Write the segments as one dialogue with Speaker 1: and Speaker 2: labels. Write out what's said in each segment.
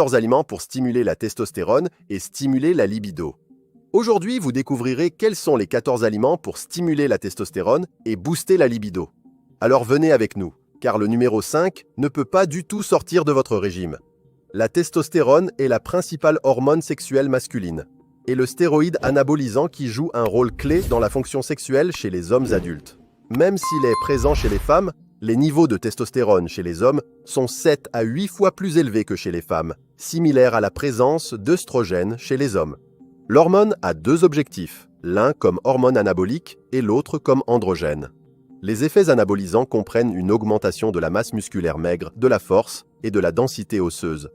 Speaker 1: 14 aliments pour stimuler la testostérone et stimuler la libido. Aujourd'hui, vous découvrirez quels sont les 14 aliments pour stimuler la testostérone et booster la libido. Alors venez avec nous, car le numéro 5 ne peut pas du tout sortir de votre régime. La testostérone est la principale hormone sexuelle masculine et le stéroïde anabolisant qui joue un rôle clé dans la fonction sexuelle chez les hommes adultes. Même s'il est présent chez les femmes, les niveaux de testostérone chez les hommes sont 7 à 8 fois plus élevés que chez les femmes, similaires à la présence d'œstrogènes chez les hommes. L'hormone a deux objectifs, l'un comme hormone anabolique et l'autre comme androgène. Les effets anabolisants comprennent une augmentation de la masse musculaire maigre, de la force et de la densité osseuse.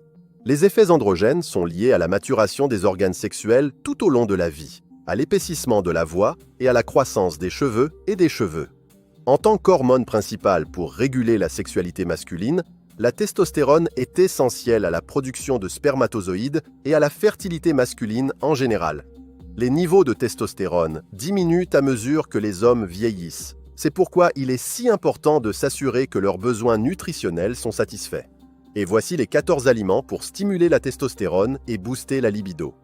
Speaker 1: Les effets androgènes sont liés à la maturation des organes sexuels tout au long de la vie, à l'épaississement de la voix et à la croissance des cheveux et des cheveux. En tant qu'hormone principale pour réguler la sexualité masculine, la testostérone est essentielle à la production de spermatozoïdes et à la fertilité masculine en général. Les niveaux de testostérone diminuent à mesure que les hommes vieillissent. C'est pourquoi il est si important de s'assurer que leurs besoins nutritionnels sont satisfaits. Et voici les 14 aliments pour stimuler la testostérone et booster la libido.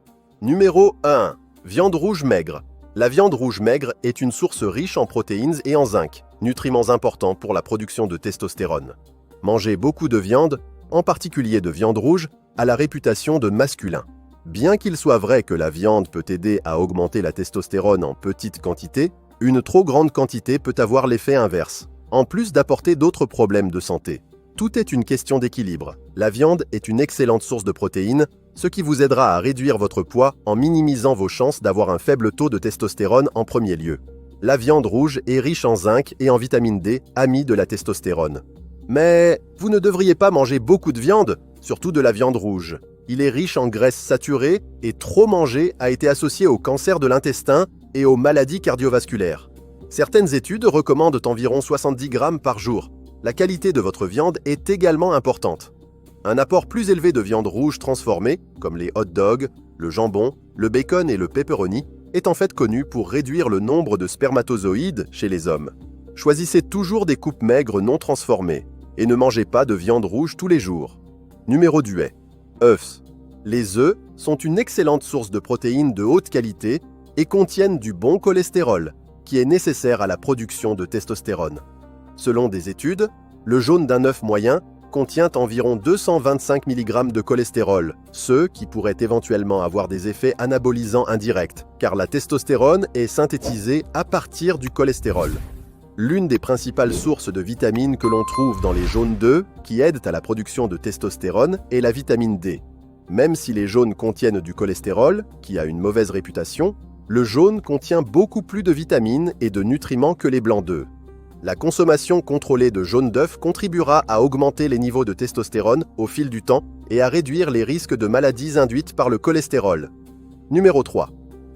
Speaker 1: Numéro 1. Viande rouge maigre. La viande rouge maigre est une source riche en protéines et en zinc, nutriments importants pour la production de testostérone. Manger beaucoup de viande, en particulier de viande rouge, a la réputation de masculin. Bien qu'il soit vrai que la viande peut aider à augmenter la testostérone en petite quantité, une trop grande quantité peut avoir l'effet inverse, en plus d'apporter d'autres problèmes de santé. Tout est une question d'équilibre. La viande est une excellente source de protéines, ce qui vous aidera à réduire votre poids en minimisant vos chances d'avoir un faible taux de testostérone en premier lieu. La viande rouge est riche en zinc et en vitamine D, ami de la testostérone. Mais vous ne devriez pas manger beaucoup de viande, surtout de la viande rouge. Il est riche en graisses saturées et trop manger a été associé au cancer de l'intestin et aux maladies cardiovasculaires. Certaines études recommandent environ 70 grammes par jour. La qualité de votre viande est également importante. Un apport plus élevé de viande rouge transformée, comme les hot dogs, le jambon, le bacon et le pepperoni, est en fait connu pour réduire le nombre de spermatozoïdes chez les hommes. Choisissez toujours des coupes maigres non transformées et ne mangez pas de viande rouge tous les jours. Numéro 2. Œufs. Les œufs sont une excellente source de protéines de haute qualité et contiennent du bon cholestérol, qui est nécessaire à la production de testostérone. Selon des études, le jaune d'un œuf moyen contient environ 225 mg de cholestérol, ce qui pourrait éventuellement avoir des effets anabolisants indirects, car la testostérone est synthétisée à partir du cholestérol. L'une des principales sources de vitamines que l'on trouve dans les jaunes d'œufs, qui aident à la production de testostérone, est la vitamine D. Même si les jaunes contiennent du cholestérol, qui a une mauvaise réputation, le jaune contient beaucoup plus de vitamines et de nutriments que les blancs d'œufs. La consommation contrôlée de jaune d'œuf contribuera à augmenter les niveaux de testostérone au fil du temps et à réduire les risques de maladies induites par le cholestérol. Numéro 3.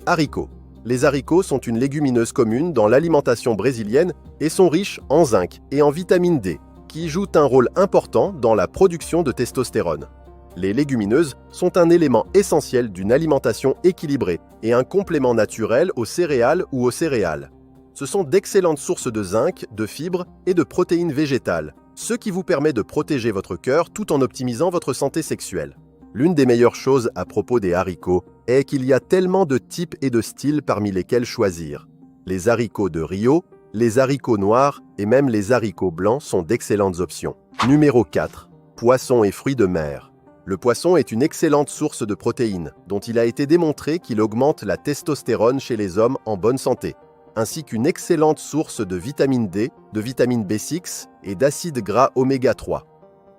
Speaker 1: Haricots. Les haricots sont une légumineuse commune dans l'alimentation brésilienne et sont riches en zinc et en vitamine D, qui jouent un rôle important dans la production de testostérone. Les légumineuses sont un élément essentiel d'une alimentation équilibrée et un complément naturel aux céréales ou aux céréales. Ce sont d'excellentes sources de zinc, de fibres et de protéines végétales, ce qui vous permet de protéger votre cœur tout en optimisant votre santé sexuelle. L'une des meilleures choses à propos des haricots est qu'il y a tellement de types et de styles parmi lesquels choisir. Les haricots de Rio, les haricots noirs et même les haricots blancs sont d'excellentes options. Numéro 4. Poissons et fruits de mer. Le poisson est une excellente source de protéines, dont il a été démontré qu'il augmente la testostérone chez les hommes en bonne santé, ainsi qu'une excellente source de vitamine D, de vitamine B6 et d'acides gras oméga 3.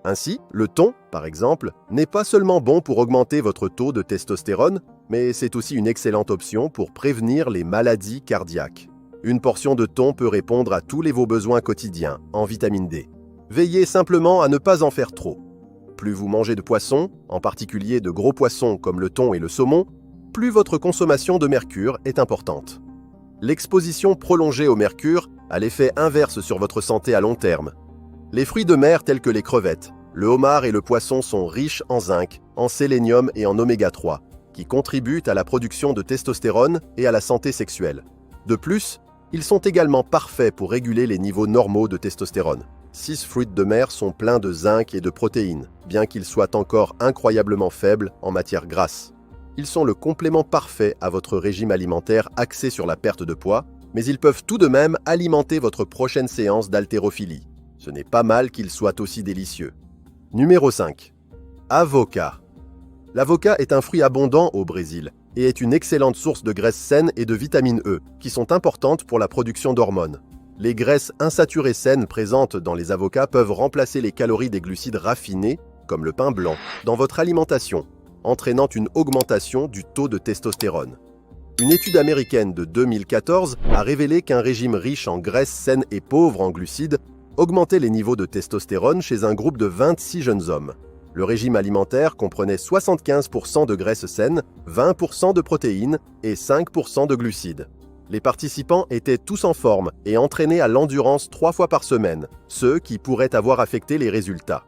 Speaker 1: Ainsi, le thon, par exemple, n'est pas seulement bon pour augmenter votre taux de testostérone, mais c'est aussi une excellente option pour prévenir les maladies cardiaques. Une portion de thon peut répondre à tous vos besoins quotidiens en vitamine D. Veillez simplement à ne pas en faire trop. Plus vous mangez de poissons, en particulier de gros poissons comme le thon et le saumon, plus votre consommation de mercure est importante. L'exposition prolongée au mercure a l'effet inverse sur votre santé à long terme. Les fruits de mer tels que les crevettes, le homard et le poisson sont riches en zinc, en sélénium et en oméga 3, qui contribuent à la production de testostérone et à la santé sexuelle. De plus, ils sont également parfaits pour réguler les niveaux normaux de testostérone. 6 fruits de mer sont pleins de zinc et de protéines, bien qu'ils soient encore incroyablement faibles en matière grasse. Ils sont le complément parfait à votre régime alimentaire axé sur la perte de poids, mais ils peuvent tout de même alimenter votre prochaine séance d'haltérophilie. Ce n'est pas mal qu'ils soient aussi délicieux. Numéro 5. Avocat. L'avocat est un fruit abondant au Brésil et est une excellente source de graisse saine et de vitamine E, qui sont importantes pour la production d'hormones. Les graisses insaturées saines présentes dans les avocats peuvent remplacer les calories des glucides raffinés, comme le pain blanc, dans votre alimentation, entraînant une augmentation du taux de testostérone. Une étude américaine de 2014 a révélé qu'un régime riche en graisses saines et pauvre en glucides augmentait les niveaux de testostérone chez un groupe de 26 jeunes hommes. Le régime alimentaire comprenait 75% de graisses saines, 20% de protéines et 5% de glucides. Les participants étaient tous en forme et entraînés à l'endurance 3 fois par semaine, ce qui pourrait avoir affecté les résultats.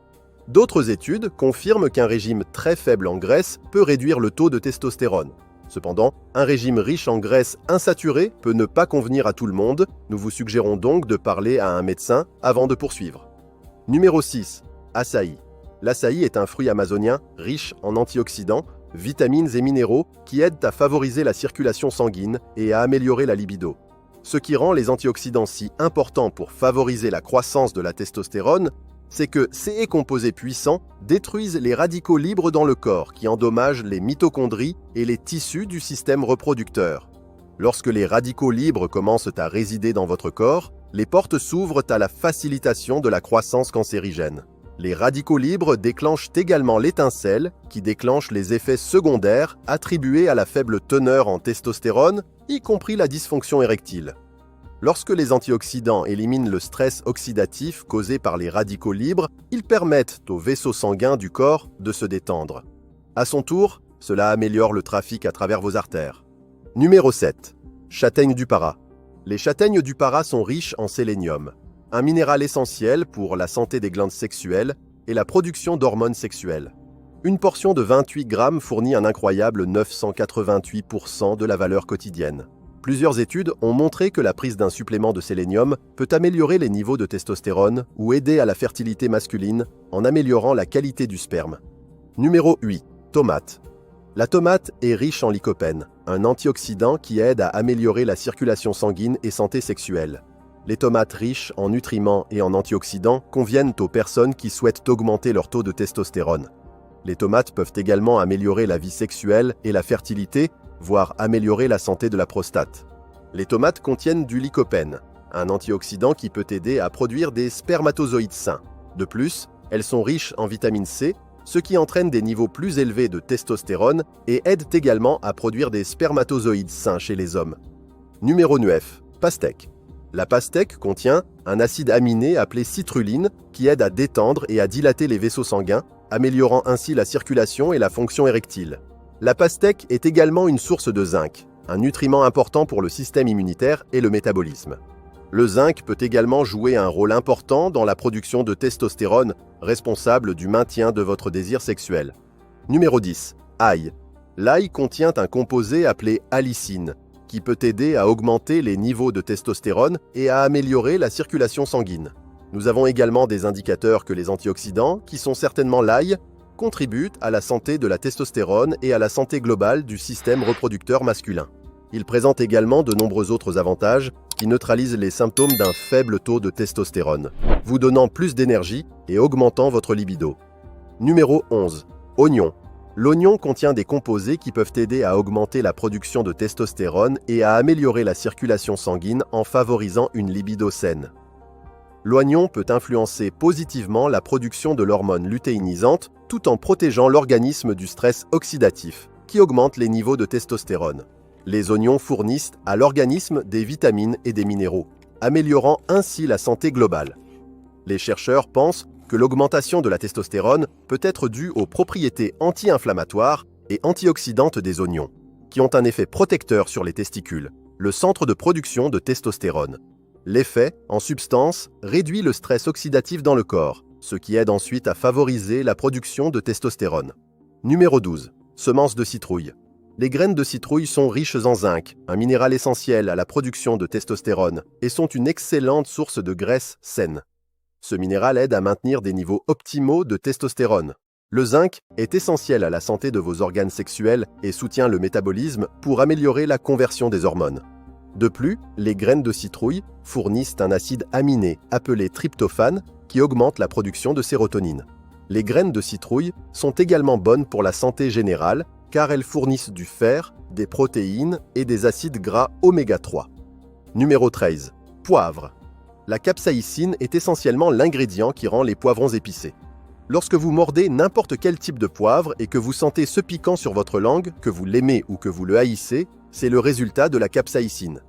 Speaker 1: D'autres études confirment qu'un régime très faible en graisse peut réduire le taux de testostérone. Cependant, un régime riche en graisses insaturées peut ne pas convenir à tout le monde. Nous vous suggérons donc de parler à un médecin avant de poursuivre. Numéro 6. Açaï. L'açaï est un fruit amazonien riche en antioxydants, vitamines et minéraux qui aident à favoriser la circulation sanguine et à améliorer la libido. Ce qui rend les antioxydants si importants pour favoriser la croissance de la testostérone, c'est que ces composés puissants détruisent les radicaux libres dans le corps qui endommagent les mitochondries et les tissus du système reproducteur. Lorsque les radicaux libres commencent à résider dans votre corps, les portes s'ouvrent à la facilitation de la croissance cancérigène. Les radicaux libres déclenchent également l'étincelle qui déclenche les effets secondaires attribués à la faible teneur en testostérone, y compris la dysfonction érectile. Lorsque les antioxydants éliminent le stress oxydatif causé par les radicaux libres, ils permettent aux vaisseaux sanguins du corps de se détendre. À son tour, cela améliore le trafic à travers vos artères. Numéro 7. Châtaigne du Para. Les châtaignes du Para sont riches en sélénium, un minéral essentiel pour la santé des glandes sexuelles et la production d'hormones sexuelles. Une portion de 28 grammes fournit un incroyable 988% de la valeur quotidienne. Plusieurs études ont montré que la prise d'un supplément de sélénium peut améliorer les niveaux de testostérone ou aider à la fertilité masculine en améliorant la qualité du sperme. Numéro 8. Tomate. La tomate est riche en lycopène, un antioxydant qui aide à améliorer la circulation sanguine et santé sexuelle. Les tomates riches en nutriments et en antioxydants conviennent aux personnes qui souhaitent augmenter leur taux de testostérone. Les tomates peuvent également améliorer la vie sexuelle et la fertilité, voire améliorer la santé de la prostate. Les tomates contiennent du lycopène, un antioxydant qui peut aider à produire des spermatozoïdes sains. De plus, elles sont riches en vitamine C, ce qui entraîne des niveaux plus élevés de testostérone et aide également à produire des spermatozoïdes sains chez les hommes. Numéro 9. Pastèque. La pastèque contient un acide aminé appelé citrulline qui aide à détendre et à dilater les vaisseaux sanguins, améliorant ainsi la circulation et la fonction érectile. La pastèque est également une source de zinc, un nutriment important pour le système immunitaire et le métabolisme. Le zinc peut également jouer un rôle important dans la production de testostérone, responsable du maintien de votre désir sexuel. Numéro 10. Ail. L'ail contient un composé appelé allicine, qui peut aider à augmenter les niveaux de testostérone et à améliorer la circulation sanguine. Nous avons également des indicateurs que les antioxydants, qui sont certainement l'ail, contribuent à la santé de la testostérone et à la santé globale du système reproducteur masculin. Ils présentent également de nombreux autres avantages qui neutralisent les symptômes d'un faible taux de testostérone, vous donnant plus d'énergie et augmentant votre libido. Numéro 11. Oignon. L'oignon contient des composés qui peuvent aider à augmenter la production de testostérone et à améliorer la circulation sanguine en favorisant une libido saine. L'oignon peut influencer positivement la production de l'hormone lutéinisante tout en protégeant l'organisme du stress oxydatif, qui augmente les niveaux de testostérone. Les oignons fournissent à l'organisme des vitamines et des minéraux, améliorant ainsi la santé globale. Les chercheurs pensent que l'augmentation de la testostérone peut être due aux propriétés anti-inflammatoires et antioxydantes des oignons, qui ont un effet protecteur sur les testicules, le centre de production de testostérone. L'effet, en substance, réduit le stress oxydatif dans le corps, ce qui aide ensuite à favoriser la production de testostérone. Numéro 12. Semences de citrouille. Les graines de citrouille sont riches en zinc, un minéral essentiel à la production de testostérone, et sont une excellente source de graisse saine. Ce minéral aide à maintenir des niveaux optimaux de testostérone. Le zinc est essentiel à la santé de vos organes sexuels et soutient le métabolisme pour améliorer la conversion des hormones. De plus, les graines de citrouille fournissent un acide aminé appelé tryptophane qui augmente la production de sérotonine. Les graines de citrouille sont également bonnes pour la santé générale car elles fournissent du fer, des protéines et des acides gras oméga 3. Numéro 13. Poivre. La capsaïcine est essentiellement l'ingrédient qui rend les poivrons épicés. Lorsque vous mordez n'importe quel type de poivre et que vous sentez ce piquant sur votre langue, que vous l'aimez ou que vous le haïssez, c'est le résultat de la capsaïcine.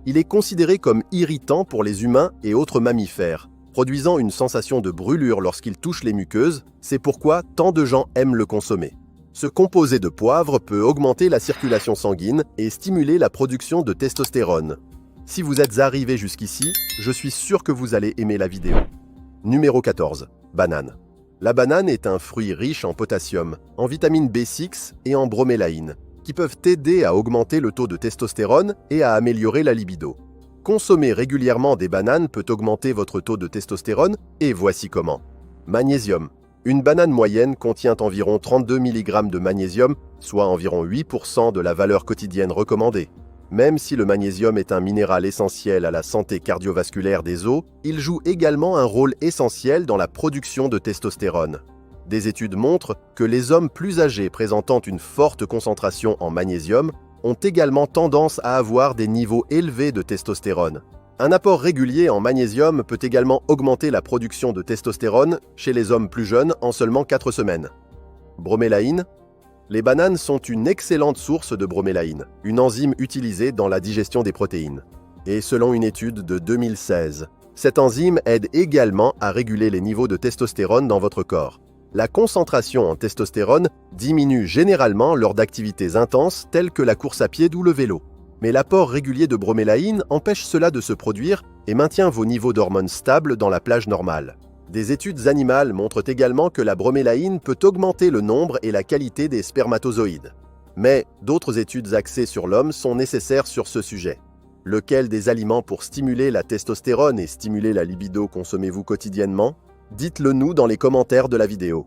Speaker 1: Il est considéré comme irritant pour les humains et autres mammifères, produisant une sensation de brûlure lorsqu'il touche les muqueuses, c'est pourquoi tant de gens aiment le consommer. Ce composé de poivre peut augmenter la circulation sanguine et stimuler la production de testostérone. Si vous êtes arrivé jusqu'ici, je suis sûr que vous allez aimer la vidéo. Numéro 14. Banane. La banane est un fruit riche en potassium, en vitamine B6 et en bromélaïne, qui peuvent aider à augmenter le taux de testostérone et à améliorer la libido. Consommer régulièrement des bananes peut augmenter votre taux de testostérone et voici comment. Magnésium. Une banane moyenne contient environ 32 mg de magnésium, soit environ 8% de la valeur quotidienne recommandée. Même si le magnésium est un minéral essentiel à la santé cardiovasculaire des os, il joue également un rôle essentiel dans la production de testostérone. Des études montrent que les hommes plus âgés présentant une forte concentration en magnésium ont également tendance à avoir des niveaux élevés de testostérone. Un apport régulier en magnésium peut également augmenter la production de testostérone chez les hommes plus jeunes en seulement 4 semaines. Bromélaïne. Les bananes sont une excellente source de bromélaïne, une enzyme utilisée dans la digestion des protéines. Et selon une étude de 2016, cette enzyme aide également à réguler les niveaux de testostérone dans votre corps. La concentration en testostérone diminue généralement lors d'activités intenses telles que la course à pied ou le vélo. Mais l'apport régulier de bromélaïne empêche cela de se produire et maintient vos niveaux d'hormones stables dans la plage normale. Des études animales montrent également que la bromélaïne peut augmenter le nombre et la qualité des spermatozoïdes. Mais d'autres études axées sur l'homme sont nécessaires sur ce sujet. Lequel des aliments pour stimuler la testostérone et stimuler la libido consommez-vous quotidiennement? Dites-le nous dans les commentaires de la vidéo.